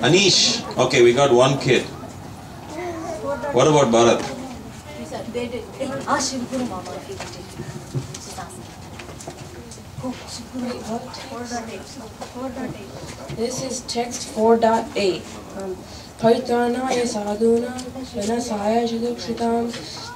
Anish. Okay, we got one kid. What about Bharat? They did. Shivguru Mama. This is text 4.8. Paritanaya sadhuna vinasaya jidukshritam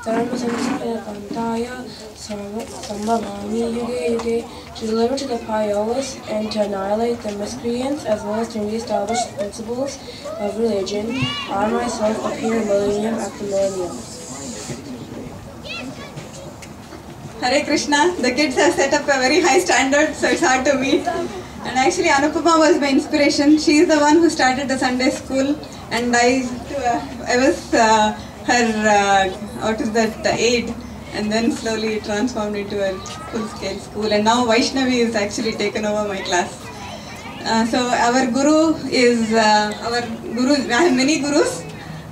dharma samsaya pantaya sambhavami yuge yuge, to deliver to the pious and to annihilate the miscreants, as well as to re-establish the principles of religion. I myself appear millennium after millennium. Hare Krishna. The kids have set up a very high standard, so it's hard to meet. And actually Anupama was my inspiration. She is the one who started the Sunday school, and I was her aide, and then slowly transformed into a full-scale school. And now Vaishnavi is actually taken over my class. So our guru is our guru. I have many gurus: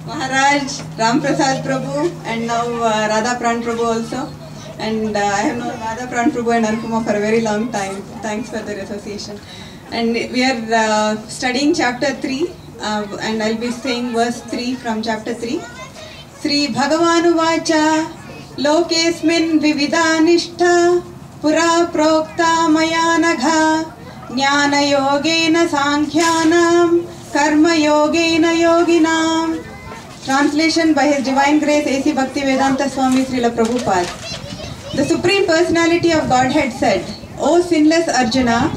Maharaj, Ram Prasad Prabhu, and now Radha Pran Prabhu also. And I have known Radha Pran Prabhu and Anupama for a very long time. Thanks for their association. And we are studying chapter 3, and I'll be saying verse 3 from chapter 3. Sri Bhagavanu Vacha Lokesmin Vividanishta Pura Prokta Mayanagha Jnana Yogena Sankhyanam Karma Yogena Yoginam. Translation by His Divine Grace A.C. Bhaktivedanta Swami Srila Prabhupada. The Supreme Personality of Godhead said, O sinless Arjuna,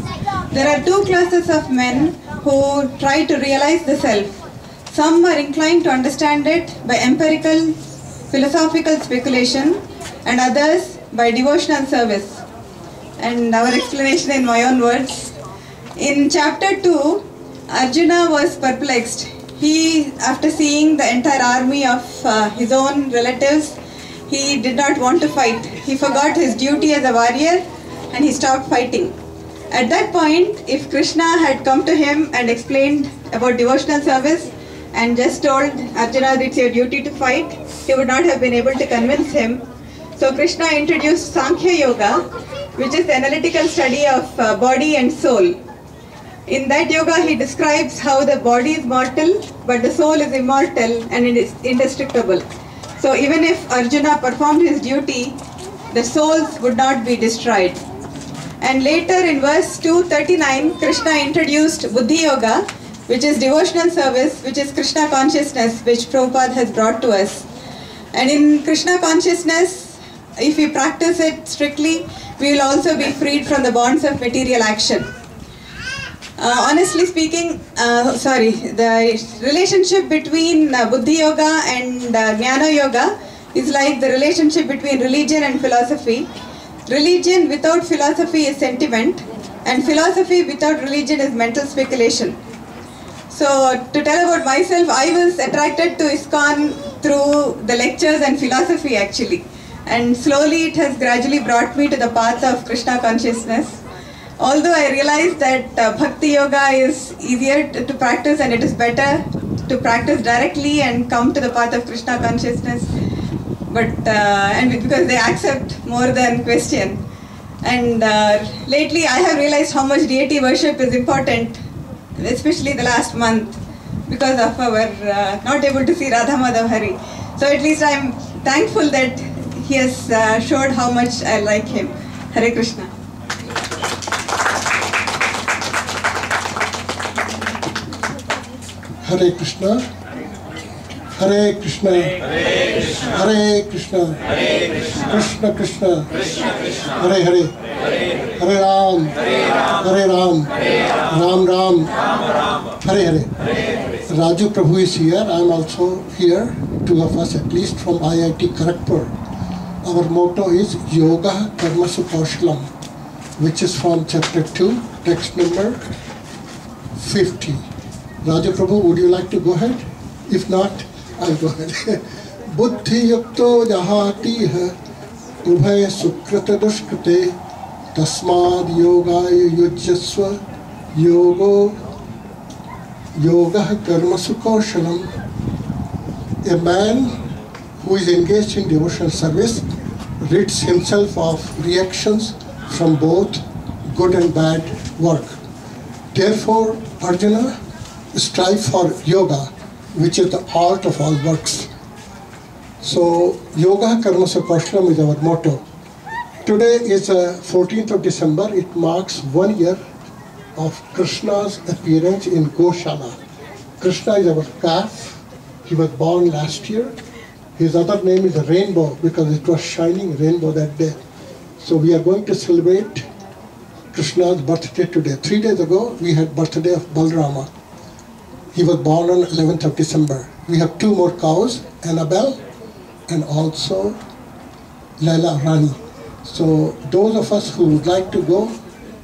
there are two classes of men who try to realize the self. Some are inclined to understand it by empirical, philosophical speculation, and others by devotional service. And our explanation in my own words. In chapter 2, Arjuna was perplexed. He, after seeing the entire army of his own relatives, he did not want to fight. He forgot his duty as a warrior and he stopped fighting. At that point, if Krishna had come to him and explained about devotional service and just told Arjuna it's your duty to fight, he would not have been able to convince him. So Krishna introduced Sankhya Yoga, which is the analytical study of body and soul. In that yoga, he describes how the body is mortal, but the soul is immortal and it is indestructible. So even if Arjuna performed his duty, the souls would not be destroyed. And later in verse 239, Krishna introduced Buddhi Yoga, which is devotional service, which is Krishna consciousness, which Prabhupada has brought to us. And in Krishna consciousness, if we practice it strictly, we will also be freed from the bonds of material action. Honestly speaking, the relationship between Buddhi Yoga and Jnana Yoga is like the relationship between religion and philosophy. Religion without philosophy is sentiment, and philosophy without religion is mental speculation. So to tell about myself, I was attracted to ISKCON through the lectures and philosophy actually. And slowly it has gradually brought me to the path of Krishna consciousness. Although I realized that Bhakti Yoga is easier to practice and it is better to practice directly and come to the path of Krishna consciousness, but and because they accept more than question. And lately I have realized how much deity worship is important, especially the last month, because of our not able to see Radha Madhav Hari. So at least I am thankful that he has showed how much I like him. Hare Krishna. Hare Krishna, Hare Krishna, Hare Krishna, Krishna Krishna, Hare Hare, Hare Ram, Hare Ram, Ram Ram, Hare Hare. Raju Prabhu is here. I am also here, two of us at least from IIT Kharagpur. Our motto is Yoga Karma Sukoshalam, which is from chapter 2, text number 50. Raju Prabhu, would you like to go ahead? If not, I'll go ahead. Buddhi yukto jahati hai ubhay sukrata dushkrite tasmad yogaya yujyasva yoga karma sukoshalam. A man who is engaged in devotional service rids himself of reactions from both good and bad work. Therefore, Arjuna, strive for yoga, which is the art of all works. So, Yoga Karma Kaushalam is our motto. Today is 14th of December. It marks 1 year of Krishna's appearance in Goshala. Krishna is our calf. He was born last year. His other name is Rainbow because it was shining rainbow that day. So we are going to celebrate Krishna's birthday today. 3 days ago, we had birthday of Balrama. He was born on 11th of December. We have 2 more cows, Annabelle and also Laila Rani. So those of us who would like to go,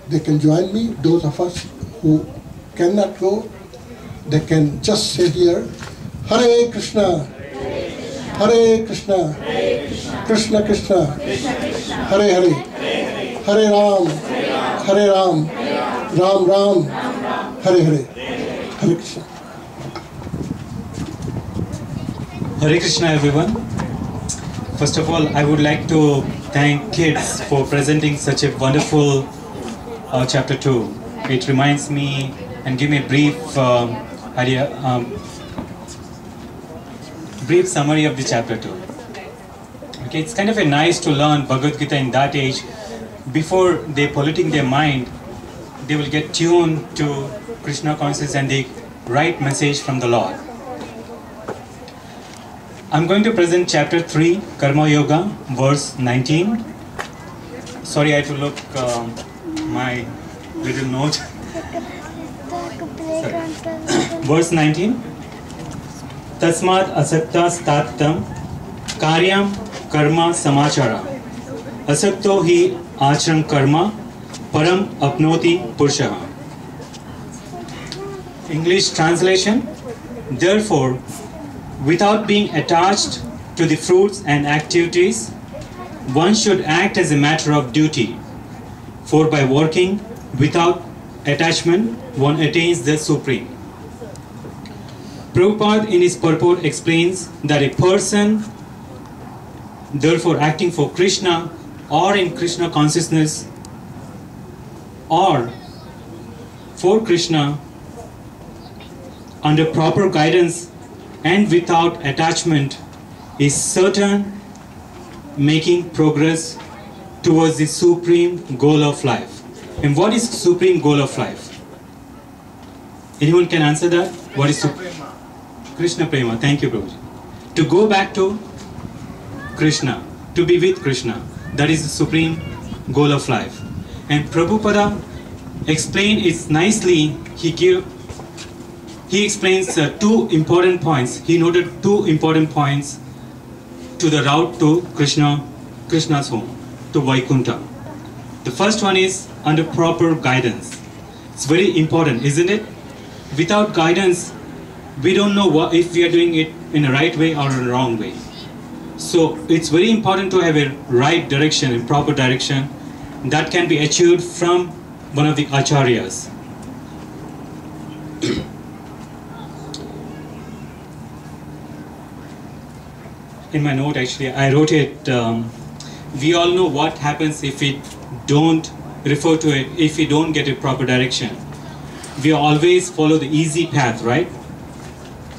they can join me. Those of us who cannot go, they can just say here, Hare Krishna, Hare Krishna, Krishna Krishna, Hare Hare, Hare Ram, Hare Ram, Ram Ram, Hare Hare, Hare Krishna. Hare Krishna, everyone. First of all, I would like to thank kids for presenting such a wonderful chapter 2. It reminds me and give me a brief idea, brief summary of the chapter 2. Okay, it's kind of a nice to learn Bhagavad Gita in that age. Before they polluting their mind, they will get tuned to Krishna consciousness and the right message from the Lord. I'm going to present chapter 3, Karma Yoga, verse 19. Sorry, I had to look my little note. Verse 19. Tasmad asakta stattam karyam karma samachara asakto hi achram karma param apnoti purushaha. English translation. Therefore, without being attached to the fruits and activities, one should act as a matter of duty, for by working without attachment, one attains the supreme. Prabhupada in his purport explains that a person, therefore acting for Krishna or in Krishna consciousness or for Krishna under proper guidance and without attachment, is certain making progress towards the supreme goal of life. And what is supreme goal of life? Anyone can answer that? What is Krishna Prema? Thank you, Prabhuji. To go back to Krishna, to be with Krishna, that is the supreme goal of life. And Prabhupada explained it nicely. He explains 2 important points. He noted 2 important points to the route to Krishna's home, to Vaikuntha. The first one is under proper guidance. It's very important, isn't it? Without guidance, we don't know if we are doing it in a right way or a wrong way. So it's very important to have a right direction, a proper direction that can be achieved from one of the acharyas. In my note, actually, I wrote it, we all know what happens if we don't refer to it, if we don't get a proper direction. We always follow the easy path, right?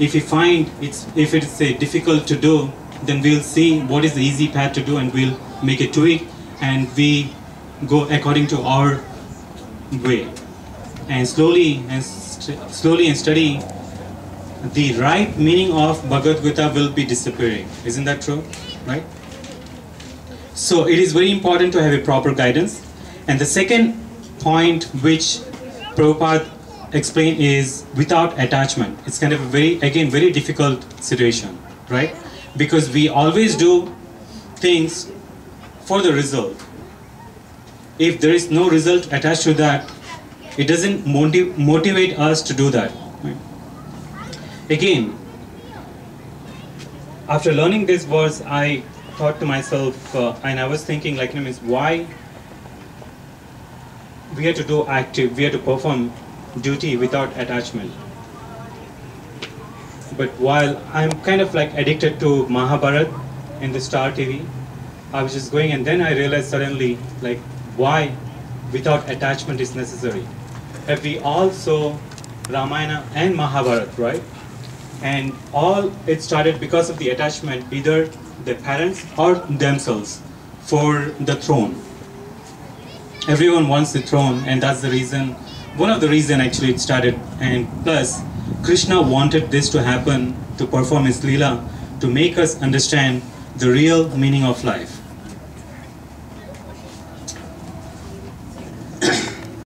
If we find if it's difficult to do, then we'll see what is the easy path to do and we'll make a tweak and we go according to our way. And slowly and steady, the right meaning of Bhagavad Gita will be disappearing. Isn't that true? Right? So it is very important to have a proper guidance. And the second point which Prabhupada explained is without attachment. It's kind of a very difficult situation, right? Because we always do things for the result. If there is no result attached to that, it doesn't motivate us to do that. Right? Again, after learning this verse, I thought to myself, and I was thinking, like, why we have to do we have to perform duty without attachment. But while I'm kind of like addicted to Mahabharat in the Star TV, I was just going, and then I realized suddenly, like, why without attachment is necessary. If we also Ramayana and Mahabharata, right? And all it started because of the attachment, either the parents or themselves, for the throne. Everyone wants the throne, and that's the reason, one of the reasons actually it started. And plus, Krishna wanted this to happen, to perform his Leela, to make us understand the real meaning of life.